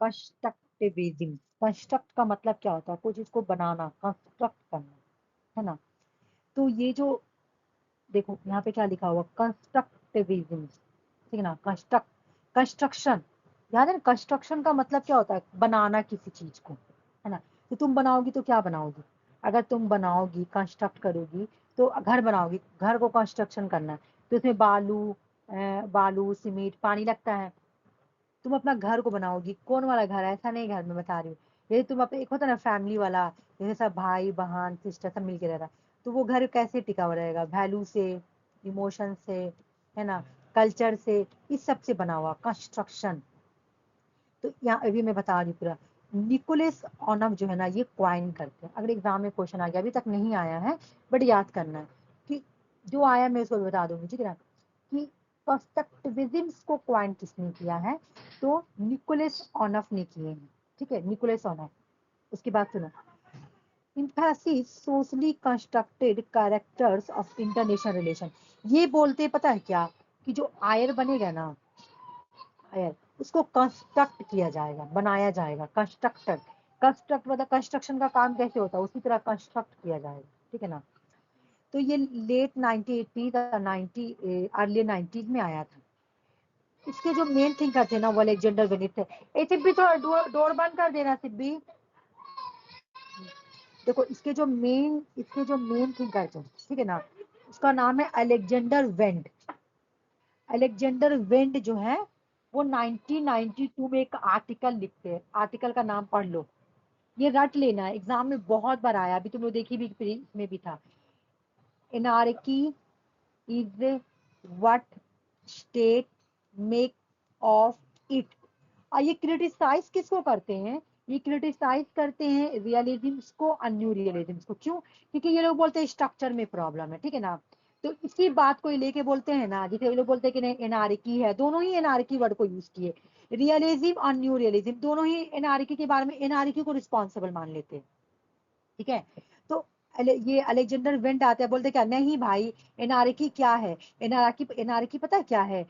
Constructivism. Construct का मतलब क्या होता है? कोई चीज को बनाना, कंस्ट्रक्ट करना, है ना। तो ये जो देखो यहाँ पे क्या लिखा हुआ, कंस्ट्रक्टिविज्म, ठीक है ना। कंस्ट्रक्शन, याद है ना, कंस्ट्रक्शन का मतलब क्या होता है? बनाना किसी चीज को, है ना। तो तुम बनाओगी तो क्या बनाओगी? अगर तुम बनाओगी, कंस्ट्रक्ट करोगी, तो घर बनाओगी, घर को कंस्ट्रक्शन करना है, तो उसमें बालू सीमेंट पानी लगता है। तुम अपना घर को बनाओगी, कौन वाला घर? ऐसा नहीं घर में बता रही हूँ, ये तुम अपने, एक होता है ना फैमिली वाला, जैसे सब भाई बहन सिस्टर सब मिलके रह रहा है, तो वो घर कैसे टिका हुआ रहेगा? वैल्यू से, इमोशन से, है ना, कल्चर से, इस सब से बना हुआ कंस्ट्रक्शन। तो यहाँ अभी मैं बता रही हूँ पूरा। निकोलस ऑनम जो है ना, ये क्वाइन करते हैं। अगर एग्जाम में क्वेश्चन आ गया, अभी तक नहीं आया है बट याद करना है, कि जो आया मैं उसको बता दूंगी, ठीक है ना। कि कंस्ट्रक्टिविज्म को क्वाइन किसने किया है? तो निकोलस ऑनफ ने किए हैं, ठीक है, निकोलस ऑनफ। उसकी बात सुनो। Emphasis socially constructed characters of international relation. ये बोलते पता है क्या, कि जो आयर बनेगा ना, आयर, उसको कंस्ट्रक्ट किया जाएगा, बनाया जाएगा, कंस्ट्रक्टेड। कंस्ट्रक्ट मतलब कंस्ट्रक्शन का काम कैसे होता है, उसी तरह कंस्ट्रक्ट किया जाएगा, ठीक है ना। तो ये लेट 1980 90 अर्ली 90s में आया था। इसके जो मेन थिंकर थे ना, वो अलेक्जेंडर बेनेट थे। सिब्बी थोड़ा डोर बंद कर देना सिब्बी। देखो इसके जो मेन थिंकर थे, ठीक है ना, उसका नाम है अलेक्जेंडर वेंड। अलेक्जेंडर वेंड जो है, वो 1992 में एक आर्टिकल लिखते हैं, आर्टिकल का नाम पढ़ लो, ये रट लेना है, एग्जाम में बहुत बार आया, अभी तुम लोग देखी भी, इसमें भी था। Anarchy is what state make of it. और ये क्रिटिसाइज किसको करते हैं? ये क्रिटिसाइज करते हैं रियलिज्म को और न्यू रियलिज्म को। क्यों? क्योंकि ये लोग बोलते हैं स्ट्रक्चर में प्रॉब्लम है, ठीक है ना। तो इसी बात को लेके बोलते हैं ना, जैसे ये लोग बोलते हैं कि नहीं एनार्की है, दोनों ही एनार्की वर्ड को यूज किए। रियलिज्म और न्यू रियलिज्म दोनों ही एनार्की के बारे में एनार्की को रिस्पॉन्सिबल मान लेते हैं, ठीक है। तो ये अलेक्जेंडर वेंट आते हैं, बोलते क्या, नहीं भाई, एनार्की क्या है? एनार्की पता है क्या है?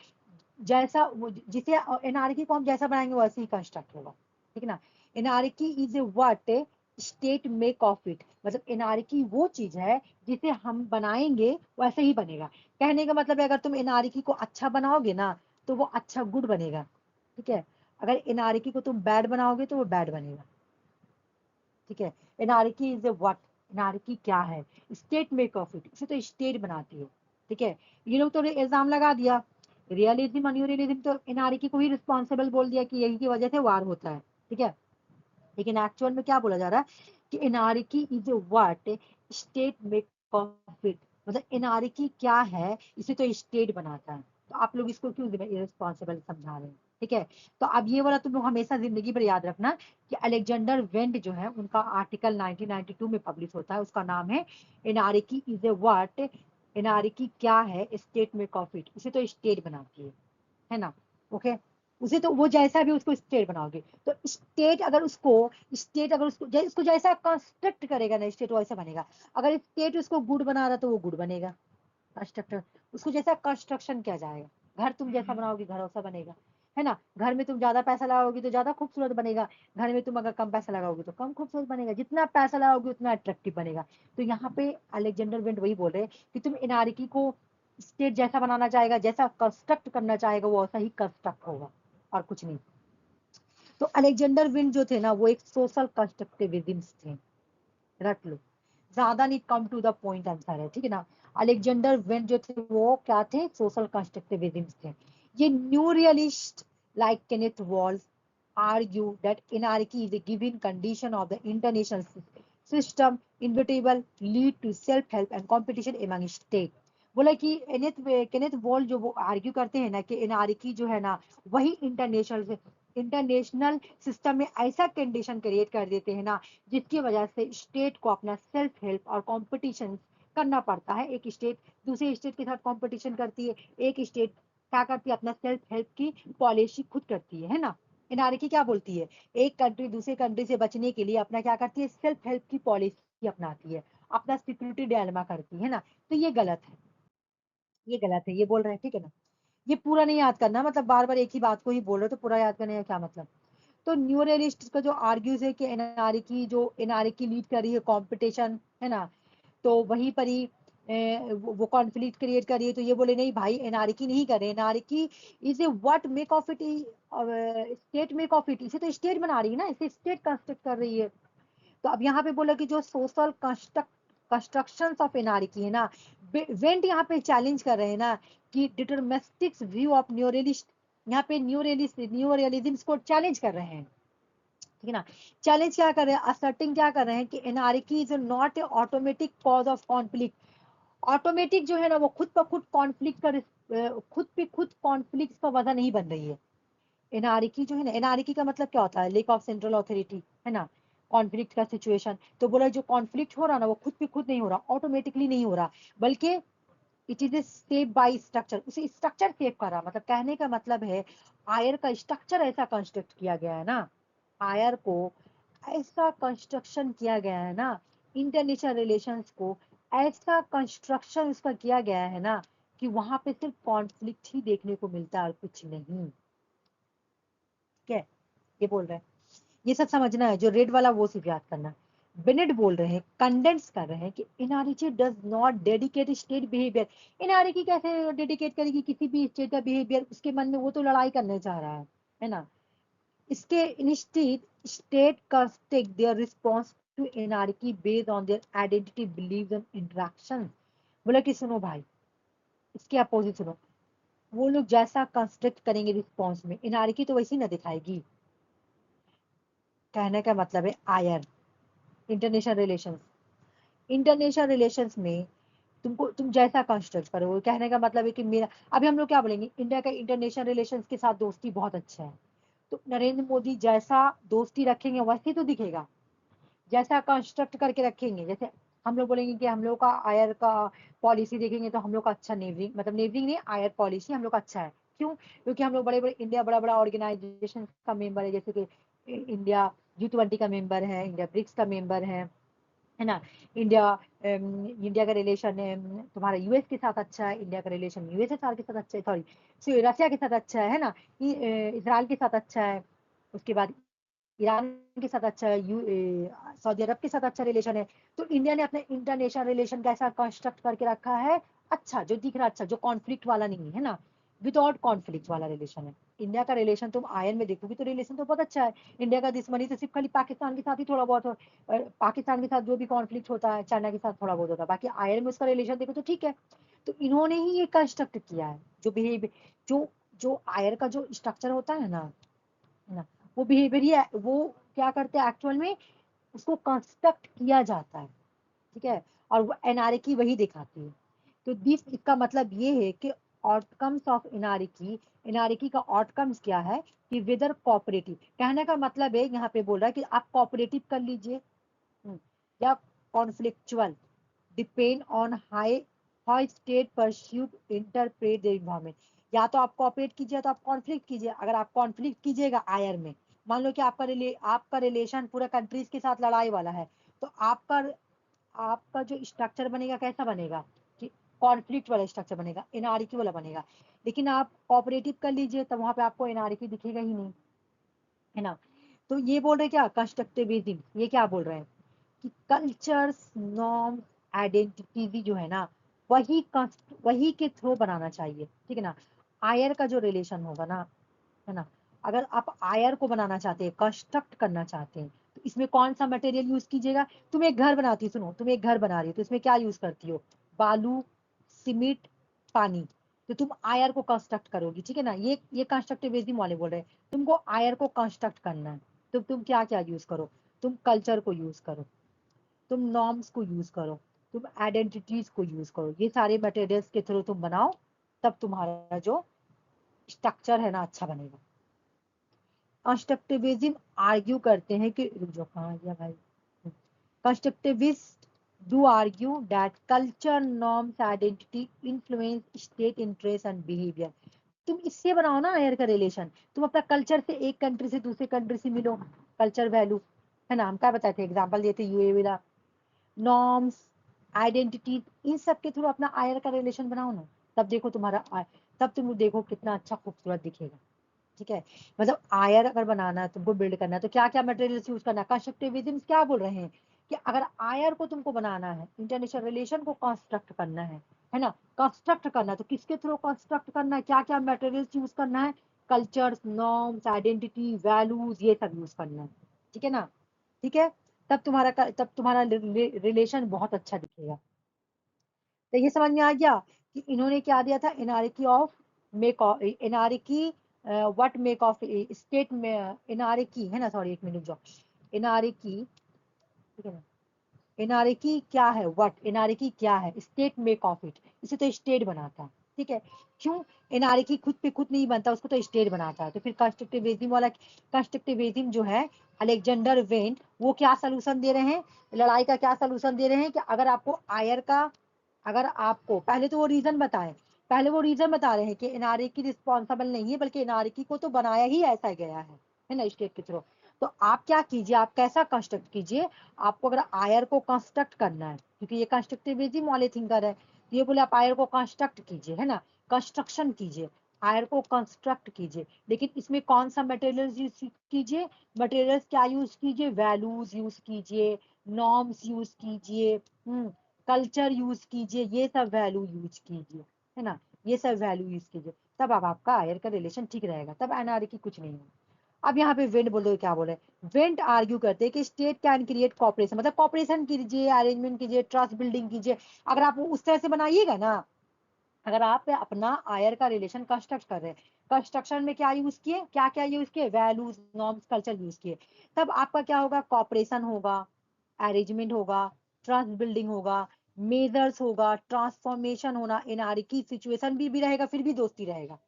जैसा जिसे एनार्की को हम जैसा बनाएंगे वैसे ही कंस्ट्रक्ट होगा, ठीक है ना। Anarchy is a what state make of it. मतलब एनार्की वो चीज है जिसे हम बनाएंगे वैसे ही बनेगा। कहने का मतलब है, अगर तुम एनार्की को अच्छा बनाओगे ना, तो वो अच्छा गुड बनेगा, ठीक है। अगर एनार्की को तुम बैड बनाओगे तो वो बैड बनेगा, ठीक है। Anarchy is a what, anarchy क्या है? स्टेट मेक ऑफ इट, इसे तो स्टेट बनाती है, ठीक है। ये लोग तो इल्जाम लगा दिया, रियलिज्म और न्यू रियलिज्म तो एनार्की को ही रिस्पॉन्सिबल बोल दिया कि यही की वजह से वार होता है, ठीक है। लेकिन एक्चुअल में क्या बोला जा रहा है, कि anarchy is a what state make of it. मतलब एनार्की क्या है, इसे तो स्टेट बनाता है। तो आप लोग इसको क्यों इरेस्पॉन्सिबल समझा रहे हैं, ठीक है। तो अब ये वाला तुम लोग हमेशा जिंदगी भर याद रखना, कि अलेक्जेंडर वेंड जो है, उनका आर्टिकल 1992 में पब्लिश होता है, उसका नाम है anarchy is a what. Anarchy क्या है? स्टेट मेक ऑफ इट, इसे तो स्टेट बनाती है ना। ओके, उसे तो वो जैसा भी उसको स्टेट बनाओगे, तो उसको जैसा कंस्ट्रक्ट करेगा ना स्टेट, वैसा बनेगा। अगर स्टेट उसको गुड बना रहा तो वो गुड बनेगा, कंस्ट्रक्टर। उसको जैसा कंस्ट्रक्शन किया जाएगा, घर तुम जैसा बनाओगे घर वैसा बनेगा, है ना। घर में तुम ज्यादा पैसा लगाओगे तो ज्यादा खूबसूरत बनेगा, घर में तुम अगर कम पैसा लगाओगे तो कम खूबसूरत बनेगा। जितना पैसा लगाओगे उतना अट्रैक्टिव बनेगा। तो यहाँ पे अलेक्जेंडर वेंट वही बोल रहे हैं, कि तुम एनार्की को स्टेट जैसा बनाना चाहेगा, जैसा कंस्ट्रक्ट करना चाहेगा, वो वैसा ही कंस्ट्रक्ट होगा, और कुछ नहीं। तो अलेक्जेंडर विंड जो थे ना, वो एक सोशल कंस्ट्रक्टिविज्म थे, रट लो, ज्यादा नहीं, कम टू द पॉइंट आंसर है, ठीक है ना। अलेक्जेंडर वेंट जो थे वो क्या थे? सोशल कंस्ट्रक्टिविज्म थे। ये new realist like Kenneth walls argue that anarchy is a given condition of the international system inevitable lead to self help and competition among state। बोला कि केनेथ वॉल जो वो आर्ग्यू करते हैं ना, कि एनार्की जो है ना, वही इंटरनेशनल सिस्टम में ऐसा कंडीशन क्रिएट कर देते हैं ना, जिसकी वजह से स्टेट को अपना सेल्फ हेल्प और कंपटीशन करना पड़ता है। एक स्टेट दूसरे स्टेट के साथ कंपटीशन करती है, एक स्टेट क्या करती है, अपना सेल्फ हेल्प की पॉलिसी खुद करती है ना। एनआरकी क्या बोलती है, एक कंट्री दूसरे कंट्री से बचने के लिए अपना क्या करती है, सेल्फ हेल्प की पॉलिसी अपनाती है, अपना सिक्योरिटी डायलेमा करती है ना। तो ये गलत है, ये गलत है, ये बोल रहे हैं, ठीक है ना। ये पूरा नहीं याद करना, मतलब बार बार एक ही बात को ही बोल रहे हो, तो पूरा याद करने का क्या मतलब। तो न्यूरलिस्ट का जो आर्ग्यूज है कि एनआरकी लीड कर रही है कंपटीशन, है ना, तो वहीं पर ही वो कॉन्फ्लिक्ट क्रिएट कर रही है। तो ये बोले नहीं भाई, एनआरकी नहीं कर रहे, anarchy is a what make of it, state make of it, इसे तो स्टेट बना रही है ना, इसे स्टेट कंस्ट्रक्ट कर रही है। तो अब यहाँ पे बोला कि जो सोशल कंस्ट्रक्शन ऑफ एनआरकी है ना, वेंट यहाँ पे चैलेंज कर रहे हैं ना कि डिटरमिनिस्टिक व्यू ऑफ न्यूरलिस्ट, यहाँ पे न्यूरलिज्म को चैलेंज कर रहे हैं, ठीक है ना। चैलेंज क्या कर रहे हैं, असर्टिंग क्या कर रहे हैं कि anarchy is not a automatic cause of conflict. Automatic जो है ना वो खुद ब खुद कॉन्फ्लिक्ट का खुद पे खुद कॉन्फ्लिक्ट का वजह नहीं बन रही है। एनआरकी जो है ना, एनआरकी का मतलब क्या होता है, लेक ऑफ सेंट्रल अथॉरिटी, है ना, कॉन्फ्लिक्ट का सिचुएशन। तो बोला जो कॉन्फ्लिक्ट हो रहा ना वो खुद पे खुद नहीं हो रहा, ऑटोमेटिकली नहीं हो रहा, बल्कि it is a step by structure, उसे स्ट्रक्चर सेव कर रहा। मतलब कहने का मतलब है आयर का स्ट्रक्चर ऐसा कंस्ट्रक्ट किया गया है ना, आयर को ऐसा कंस्ट्रक्शन किया गया है ना, इंटरनेशनल रिलेशंस को ऐसा कंस्ट्रक्शन उसका किया गया है ना कि वहां पे सिर्फ कॉन्फ्लिक्ट ही देखने को मिलता है और कुछ नहीं। ठीक है, ये बोल रहे हैं, ये सब समझना है, जो रेड वाला वो सिर्फ याद करना। बेनेट बोल रहे हैं, कंडेंस कर रहे हैं कि anarchy does not dedicate state behaviour. Anarchy कैसे डेडिकेट करेगी किसी भी स्टेट का बिहेवियर, उसके मन में वो तो लड़ाई करने चाह रहा है ना। इसके instead state construct their response to anarchy based on their identity beliefs and interactions. बोला कि सुनो भाई, इसके अपोजिट सुनो, वो लोग जैसा कंस्ट्रक्ट करेंगे रिस्पॉन्स में, एनआरकी तो वैसी ना दिखाएगी। कहने का मतलब है आयर, इंटरनेशनल रिलेशंस, इंटरनेशनल रिलेशंस में तुम जैसा कंस्ट्रक्ट करो, कहने का मतलब है कि मेरा, अभी हम लोग क्या बोलेंगे, इंडिया का इंटरनेशनल रिलेशंस के साथ दोस्ती बहुत अच्छा है, तो नरेंद्र मोदी जैसा दोस्ती रखेंगे वैसे तो दिखेगा, जैसा कंस्ट्रक्ट करके रखेंगे। जैसे हम लोग बोलेंगे कि हम लोग का आयर का पॉलिसी देखेंगे तो हम लोग का अच्छा नेवरिंग, मतलब नेवरिंग नहीं, आयर पॉलिसी हम लोग का अच्छा है। क्यों? क्योंकि हम लोग बड़े बड़े, इंडिया बड़ा बड़ा ऑर्गेनाइजेशन का मेंबर है, जैसे कि इंडिया G20 का मेंबर है, इंडिया ब्रिक्स का मेंबर है ना। इंडिया इंडिया का रिलेशन तुम्हारा यूएस के साथ अच्छा है, इंडिया का रिलेशन यूएसएसआर के साथ अच्छा है, सॉरी रशिया के साथ अच्छा है ना, इसराइल के साथ अच्छा है, उसके बाद ईरान के साथ अच्छा है, सऊदी अरब के साथ अच्छा रिलेशन है। तो इंडिया ने अपने इंटरनेशनल रिलेशन का ऐसा कंस्ट्रक्ट करके रखा है, अच्छा, जो दिख रहा अच्छा, जो कॉन्फ्लिक्ट वाला नहीं है ना, विदाउट कॉन्फ्लिक्ट वाला रिलेशन है। इंडिया का रिलेशन तुम आयन में देखोगे तो रिलेशन तो बहुत अच्छा है। इंडिया का दुश्मनी तो सिर्फ खाली पाकिस्तान के साथ ही थोड़ा बहुत पाकिस्तान के साथ जो भी कॉन्फ्लिक्ट होता है, चाइना के साथ थोड़ा बहुत होता है, बाकी आयन में उसका रिलेशन देखो तो ठीक है। तो इन्होंने ही ये कंस्ट्रक्ट किया है, जो बिहेवियर, जो जो आयर का जो स्ट्रक्चर होता है ना, वो बिहेवियर ही वो क्या करते हैं एक्चुअल में, उसको कंस्ट्रक्ट किया जाता है, ठीक है, और वो एनआरकी वही दिखाती है। तो दिस, इसका मतलब ये है कि आउटकम्स ऑफ एनआरकी, एनआरकी का आउटकम्स क्या है कि वेदर कोऑपरेटिव, कहने का मतलब है यहाँ पे बोल रहा है कि आप कोऑपरेटिव कर लीजिए या conflictual, depend on high state pursuit interpret the environment. या तो आप कोऑपरेट कीजिए तो आप कॉन्फ्लिक्ट कीजिए। अगर आप कॉन्फ्लिक्ट कीजिएगा आयर में, मान लो कि आपका रिलेशन पूरा कंट्रीज के साथ लड़ाई वाला है, तो आपका जो स्ट्रक्चर बनेगा कैसा बनेगा कि कॉन्फ्लिक्ट वाला स्ट्रक्चर बनेगा, एनआरकी वाला बनेगा। लेकिन आप कोऑपरेटिव कर लीजिए तब वहां पे आपको एनआरकी दिखेगा ही नहीं, है ना। तो ये बोल रहे क्या, कंस्ट्रक्टिविज्म, ये क्या बोल रहे हैं कि कल्चर्स, नॉर्म्स, आइडेंटिटी जो है ना, वही के थ्रू बनाना चाहिए, ठीक है ना। आयर का जो रिलेशन होगा ना, है ना, अगर आप आयर को बनाना चाहते हैं, कंस्ट्रक्ट करना चाहते हैं, तो इसमें कौन सा मटेरियल यूज कीजिएगा। तुम एक घर बनाती हो, सुनो, तुम एक घर बना रही हो तो इसमें क्या यूज करती हो, बालू, सीमेंट, पानी। तो तुम आयर को कंस्ट्रक्ट करोगी, ठीक है ना। ये कंस्ट्रक्टिविज्म वाले बोल रहे हैं, तुमको आयर को कंस्ट्रक्ट करना है, तो तुम क्या क्या यूज करो, तुम कल्चर को यूज करो, तुम नॉर्म्स को यूज करो, तुम आइडेंटिटीज को यूज करो, ये सारे मटेरियल्स के थ्रू तुम बनाओ, तब तुम्हारा जो स्ट्रक्चर है ना अच्छा बनेगा। कंस्ट्रक्टिविज्म आर्ग्यू करते हैं कि, रुक जाओ कहाँ गया भाई, constructivist do argue that culture, norms, identity influence state interest and behaviour. तुम इससे बनाओ ना एयर का रिलेशन, तुम अपना कल्चर से एक कंट्री से दूसरे कंट्री से मिलो, कल्चर वैल्यू, है ना, हम क्या बताए थे, एग्जाम्पल देते यूएई वाला, नॉर्म्स, आइडेंटिटी, इन सब के थ्रू अपना आयर का रिलेशन बनाओ ना, तब देखो तुम्हारा तब तुम देखो कितना अच्छा खूबसूरत दिखेगा। ठीक है, मतलब आयर अगर बनाना है तुमको, बिल्ड करना है, तो क्या क्या मटेरियल्स यूज करना है। कंस्ट्रक्टिविज्म क्या बोल रहे हैं कि अगर आयर को तुमको बनाना है, इंटरनेशनल रिलेशन को कंस्ट्रक्ट करना है ना, कंस्ट्रक्ट करना है, तो किसके थ्रू कंस्ट्रक्ट करना है, क्या क्या मटेरियल्स यूज करना है, कल्चर्स, नॉर्म्स, आइडेंटिटी, वैल्यूज, ये सब यूज करना है। ठीक है ना, ठीक है, तब तुम्हारा रिलेशन बहुत अच्छा दिखेगा। तो ये समझ में आ गया कि इन्होंने क्या दिया था, anarchy of make of, anarchy what make of state में, एनार्की है ना, सॉरी एक मिनट जाओ, एनार्की, ठीक है ना, एनार्की क्या है, व्हाट एनार्की क्या है, स्टेट मेक ऑफ इट, इसे तो स्टेट बनाता है। ठीक है, क्यों, एनार्की खुद पे खुद नहीं बनता, उसको तो स्टेट बनाता है। तो फिर कंस्ट्रक्टिविज्म वाला, कंस्ट्रक्टिविज्म जो है अलेक्जेंडर वेंट, वो क्या सोल्यूशन दे रहे हैं, लड़ाई का क्या सोल्यूशन दे रहे हैं कि अगर आपको आयर का, अगर आपको पहले तो वो रीजन बताएं, पहले वो रीजन बता रहे हैं कि एनआरकी रिस्पॉन्सिबल नहीं है, बल्कि एनआरकी को तो बनाया ही ऐसा गया है ना, स्टेट के थ्रू। तो आप क्या कीजिए, आप कैसा कंस्ट्रक्ट कीजिए, आपको अगर आयर को कंस्ट्रक्ट करना है, क्योंकि ये कंस्ट्रक्टिविज्म वाले थिंकर है, तो ये बोले आप आयर को कंस्ट्रक्ट कीजिए, है ना, कंस्ट्रक्शन कीजिए, आयर को कंस्ट्रक्ट कीजिए, लेकिन इसमें कौन सा मटेरियल यूज कीजिए, मटेरियल्स क्या यूज कीजिए, वैल्यूज यूज कीजिए, नॉर्म्स यूज कीजिए, कल्चर यूज कीजिए, ये सब वैल्यू यूज कीजिए, है ना, ये सब वैल्यू यूज कीजिए, तब अब आपका आयर का रिलेशन ठीक रहेगा, तब एनआरकी कुछ नहीं है। अब यहाँ पे वेंट बोल दो, क्या बोले, वेंट आर्ग्यू करते हैं कि स्टेट कैन क्रिएट कॉपरेशन, मतलब कॉपरेशन कीजिए, अरेंजमेंट कीजिए, ट्रस्ट बिल्डिंग कीजिए। अगर आप उस तरह से बनाइएगा ना, अगर आप अपना आयर का रिलेशन कंस्ट्रक्ट कर रहे हैं, कंस्ट्रक्शन में क्या यूज किए, क्या क्या यूज किए, वैल्यूज, नॉर्म्स, कल्चर यूज किए, तब आपका क्या होगा, कॉपरेशन होगा, अरेंजमेंट होगा, ट्रस्ट बिल्डिंग होगा, मेजर्स होगा, ट्रांसफॉर्मेशन होना, एनार्की सिचुएशन भी रहेगा, फिर भी दोस्ती रहेगा,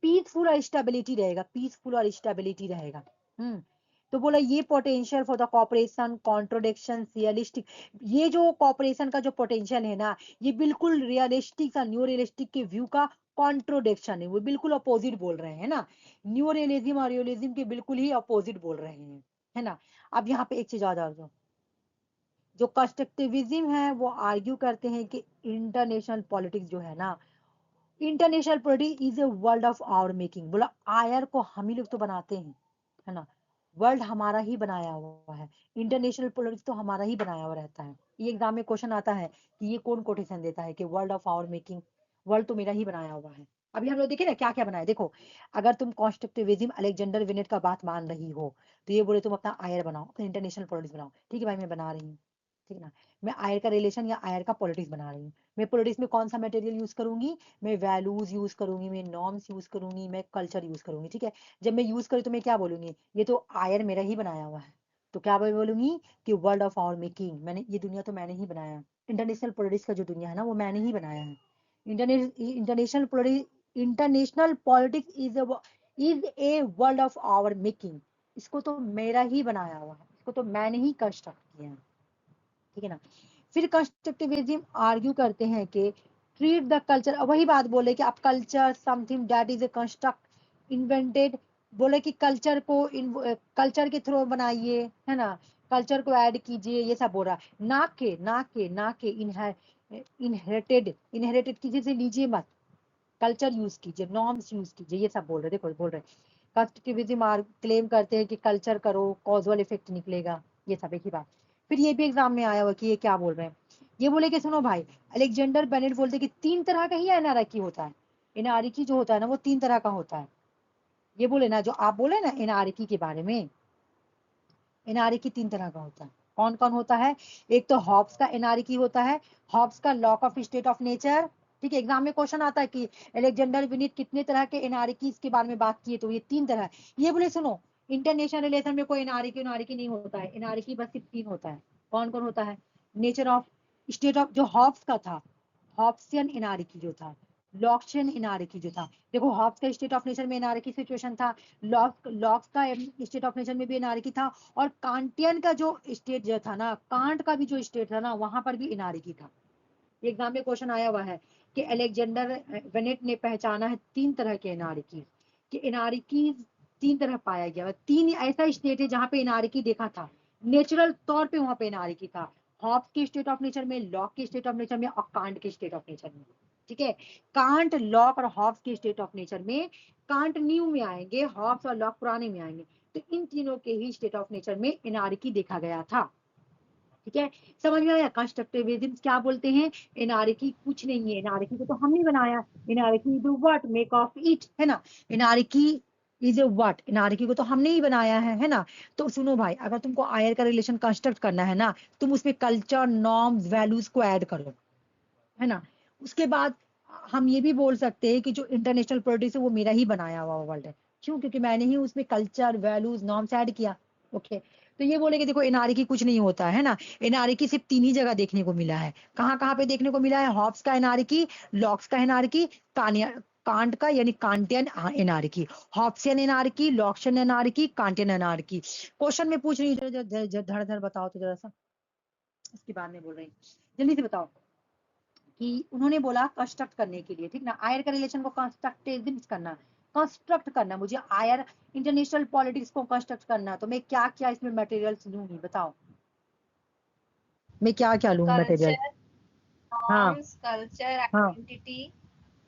पीसफुल और स्टेबिलिटी रहेगा, पीसफुल और स्टेबिलिटी रहेगा। तो बोला ये potential for the cooperation, contradiction, realistic, ये जो कॉपरेशन का जो पोटेंशियल है ना, ये बिल्कुल रियलिस्टिक और न्यू रियलिस्टिक के व्यू का कॉन्ट्रोडिक्शन है, वो बिल्कुल अपोजिट बोल रहे हैं ना, न्यू रियलिज्म और रियलिज्म के बिल्कुल ही अपोजिट बोल रहे हैं, है ना। अब यहाँ पे एक चीज आ जाओ, जो कंस्ट्रक्टिविज्म है वो आर्ग्यू करते हैं कि इंटरनेशनल पॉलिटिक्स जो है ना, international politics is a world of our making, बोला आयर को हम ही लोग तो बनाते हैं, है ना, वर्ल्ड हमारा ही बनाया हुआ है, इंटरनेशनल पॉलिटिक्स तो हमारा ही बनाया हुआ रहता है। ये एग्जाम में क्वेश्चन आता है कि ये कौन कोटेशन देता है कि world of our making, world तो मेरा ही बनाया हुआ है। अभी हम लोग देखे ना क्या क्या बनाए, देखो, अगर तुम कॉन्स्ट्रक्टिविज्म अलेक्जेंडर विनेट का बात मान रही हो, तो ये बोले तुम अपना आयर बनाओ, अपना इंटरनेशनल पॉलिटिक्स बनाओ, ठीक है भाई मैं बना रही हूँ, ठीक है ना, मैं आयर का रिलेशन या आयर का पॉलिटिक्स बना रही हूँ। मैं पॉलिटिक्स में कौन सा मटेरियल यूज करूंगी, मैं वैल्यूज यूज करूंगी, मैं नॉर्म्स यूज करूंगी, मैं कल्चर यूज करूंगी, ठीक है। जब मैं यूज करूँ तो मैं क्या बोलूंगी, ये तो आयर मेरा ही बनाया हुआ है, तो क्या मैं बोलूंगी कि वर्ल्ड ऑफ आवर मेकिंग, मैंने ये दुनिया तो मैंने ही बनाया है, इंटरनेशनल पॉलिटिक्स का जो दुनिया है ना वो मैंने ही बनाया है। International politics, international politics is a world of our making, इसको तो मेरा ही बनाया हुआ है, इसको तो मैंने ही कंस्ट्रक्ट किया है, ठीक है ना। फिर कंस्ट्रक्टिविज्म आर्ग्यू करते हैं कि ट्रीट द कल्चर, वही बात बोले कि आप culture something that is a construct invented, बोले कि कल्चर को कल्चर के थ्रू बनाइए, है ना, कल्चर को ऐड कीजिए, ये सब बोल रहा है, ना के इनहेरिटेड, इनहेरिटेड किसी से लीजिए मत, कल्चर यूज कीजिए, नॉर्म्स यूज कीजिए, ये सब बोल रहे, देखो बोल रहे कंस्ट्रक्टिविज्म क्लेम करते हैं कि कल्चर करो कॉजल इफेक्ट निकलेगा, ये सब एक ही बात। फिर ये भी एग्जाम में आया हुआ कि ये क्या बोल रहे हैं, ये बोले कि सुनो भाई, अलेक्जेंडर बेनेट बोलते कि 3 तरह का ही एनार्की होता है, एनार्की जो होता है ना वो 3 तरह का होता है। ये बोले ना, जो आप बोले ना एनार्की के बारे में, एनआरकी 3 तरह का होता है, कौन कौन होता है, एक तो हॉब्स का एनआरकी होता है, हॉब्स का lock of state of nature, ठीक है, एग्जाम में क्वेश्चन आता है कि अलेक्जेंडर विनिट कितने तरह के एनआरकी के बारे में बात किए, तो ये 3 तरह है। ये बोले सुनो, इंटरनेशनल रिलेशन में कोई एनआरकी नहीं होता है, एनआरकी बस सिर्फ 3 होता है, कौन कौन होता है, नेचर ऑफ स्टेट ऑफ, जो हॉब्स का था, हॉब्सियन एनआरकी जो था, लॉक्शियन एनआरकी जो था, देखो हॉब्स का स्टेट ऑफ नेचर में एनआरकी सिचुएशन था, लॉक्स का स्टेट ऑफ नेचर में भी एनआरकी था, और कांटियन का जो स्टेट जो था ना, कांट का भी जो स्टेट था ना, वहां पर भी एनआरकी था। एग्जाम में क्वेश्चन आया हुआ है कि अलेक्जेंडर वेनेट ने पहचाना है 3 तरह के एनआरकी, कि एनआरकी 3 तरह पाया गया, 3 ऐसा स्टेट है जहां पे एनआरकी देखा था, नेचुरल तौर पे वहां पे एनआरकी था, हॉब्स के स्टेट ऑफ नेचर में, लॉक के स्टेट ऑफ नेचर में, और कांट के स्टेट ऑफ नेचर में। ठीक है। कांट, लॉक और हॉब्स के स्टेट ऑफ नेचर में, कांट न्यू में आएंगे, हॉब्स और लॉक पुराने में आएंगे। तो इन तीनों के ही स्टेट ऑफ नेचर में एनार्की देखा गया था। ठीक है, समझ में आया। कंस्ट्रक्टिविज्म क्या बोलते हैं, एनार्की कुछ नहीं है, एनार्की को तो हमने बनाया, anarchy is what make of it, है ना। Anarchy is a what, anarchy को तो हमने ही बनाया है ना। तो सुनो भाई, अगर तुमको आयर का रिलेशन कंस्ट्रक्ट करना है ना, तुम उसमें कल्चर, नॉर्म्स, वैल्यूज को ऐड करो, है ना। उसके बाद हम ये भी बोल सकते हैं कि जो इंटरनेशनल पॉलिटिक्स है वो मेरा ही बनाया हुआ वर्ल्ड है। क्यों? क्योंकि मैंने ही उसमें कल्चर, वैल्यूज, नॉर्म्स ऐड किया। ओके, तो ये बोले कि देखो एनआरकी कुछ नहीं होता है ना, एनआरकी सिर्फ तीन ही जगह देखने को मिला है। कहाँ कहाँ पे देखने को मिला है? हॉब्स का एनआरकी, लॉक्स का एनआरकी, कांट का यानी कांटियन एनआरकी, हॉब्सियन एनआरकी, लॉक्सियन एनआरकी, कांटियन एनआरकी। क्वेश्चन में पूछ रही है, धड़ धड़ बताओ तो जरा सा, उसके बाद में बोल रही जल्दी से बताओ। कि उन्होंने बोला कंस्ट्रक्ट करने के लिए, ठीक ना, आयर का रिलेशन को कंस्ट्रक्टिज्म करना, कंस्ट्रक्ट करना, मुझे आयर इंटरनेशनल पॉलिटिक्स को कंस्ट्रक्ट करना, तो मैं क्या क्या इसमें मटेरियल्स लूंगी बताओ, मैं क्या क्या लूंगी मटेरियल? कल्चर, हाँ नॉर्म्स, कल्चर, हाँ आइडेंटिटी,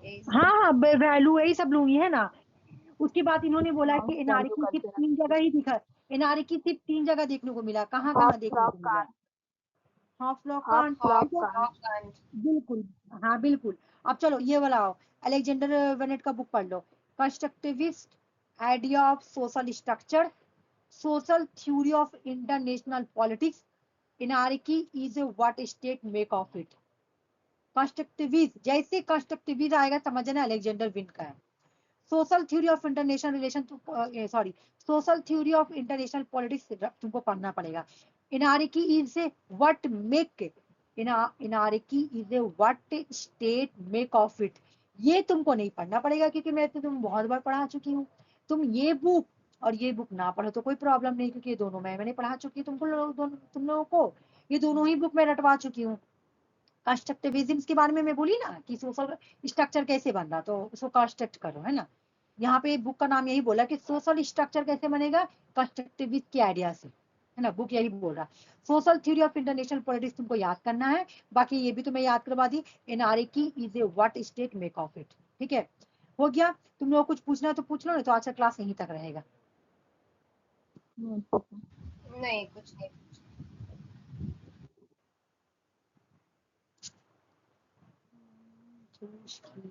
यही सब। हाँ हाँ, वैल्यू यही सब लूंगी, है ना। उसके बाद इन्होंने बोला कि नॉर्म्स, वैल्यू, एनआरकी सिर्फ कल्चर, तीन जगह ही आइडेंटिटी। दिखा, एनआरकी सिर्फ तीन जगह देखने को मिला, कहाँ कहाँ हॉट देखने फ्रॉक को मिला? Can't, half lock hot can't, frock ठीक है, कांट। बिल्कुल, हाँ बिल्कुल। अब चलो ये वाला आओ, अलेक्जेंडर वेनेट का बुक पढ़ लो, constructivist idea of social structure, social theory of international politics, anarchy is what state make of it. Constructivist, जैसे कंस्ट्रक्टिविस्ट आएगा समझना अलेक्जेंडर विन का है। Social theory of international relation, sorry, social theory of international politics तुमको पढ़ना पड़ेगा। Anarchy is a what make, anarchy is a what state make of it. ये तुमको नहीं पढ़ना पड़ेगा, क्योंकि मैं तो तुम बहुत बार पढ़ा चुकी हूँ। तुम ये बुक और ये बुक ना पढ़ो तो कोई प्रॉब्लम नहीं, क्योंकि ये दोनों मैंने पढ़ा चुकी हूँ तुमको, तुम लोगों को ये दोनों ही बुक में रटवा चुकी हूँ। कंस्ट्रक्टिविज्म के बारे में मैं बोली ना कि सोशल स्ट्रक्चर कैसे बन रहा, तो उसको कंस्ट्रक्ट करो, है ना। यहाँ पे बुक का नाम यही बोला कि सोशल स्ट्रक्चर कैसे बनेगा, कंस्ट्रक्टिविस्ट के आइडिया से, है ना। बुक यही बोल रहा। Social theory of international politics तुमको याद करना है, बाकी ये भी तुम्हें याद करवा दी, anarchy is a what state make of it. ठीक है, हो गया। तुम लोग कुछ पूछना है तो पूछ लो, नहीं तो आज का क्लास यहीं तक रहेगा। नहीं, कुछ नहीं। मुश्किल